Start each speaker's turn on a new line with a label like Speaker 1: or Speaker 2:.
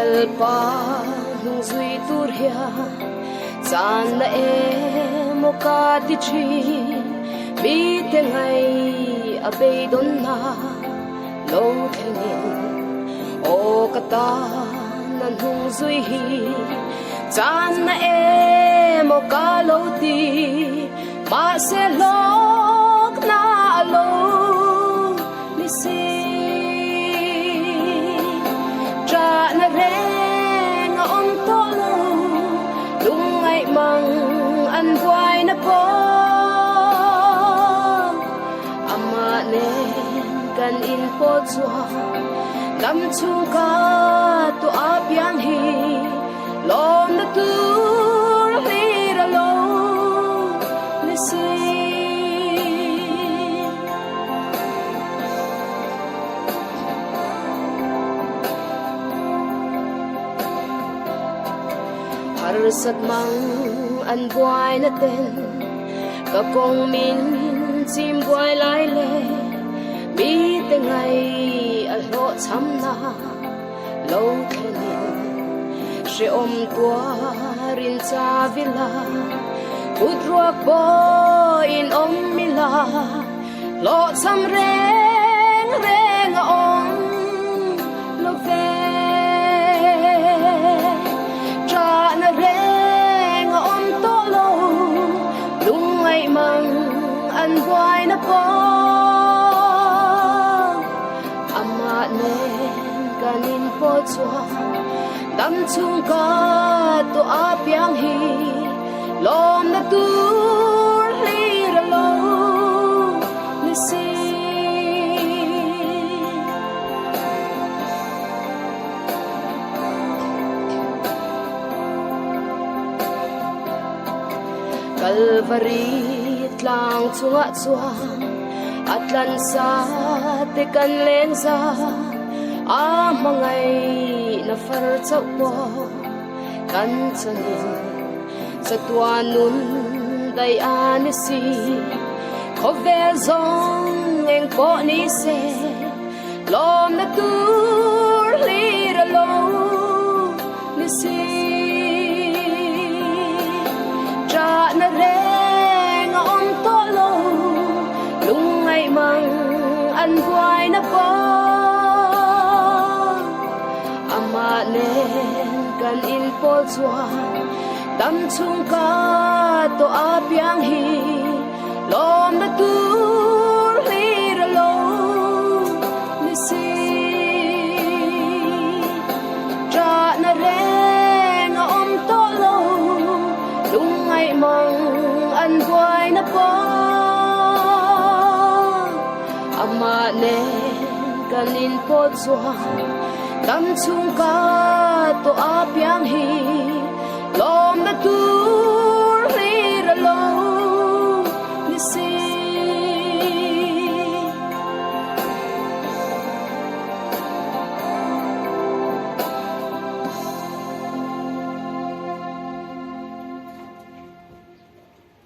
Speaker 1: kalpa nung zui tur hia san na mo ka ti chi mi te ngai a be don na lo thengin o kata nan hung zui hi san na mo ka lo ti ma se lok na lo ni si tra na reng on to lo lung ai mang an vai na po ama ne kan in po chua lam chung ka to apian hi lom na tu hi ra lo ni si har sat mang an buai na ten ka kong min chim buai lai le mi te ngai a lo cham na lo khenin she om tua rin cha vila ut ruak bo in om mila lo cham reng reng om lo ve tra na reng om to lo lung ai mang an buai na po ama nen kanin po chua dam chung ka to apiang hi lom na tur li ra lo ni si Calvary tlang chunga chuang atlan sa te kan len za a mangai na far chau po kan chanin sa tua nun dai an si khovel zong eng po ni se lom na tur li ra lo ni si tra na reng om to lo lung ai mang an buai na po ama nen kan in po chua tam chung ka to apiang hi lom na tur li ra lo ni si tra na reng om to lo lung ai mang an buai na po ama nen kan in po chua tam chung ka to apiang hi lom na tur li ra lo ni si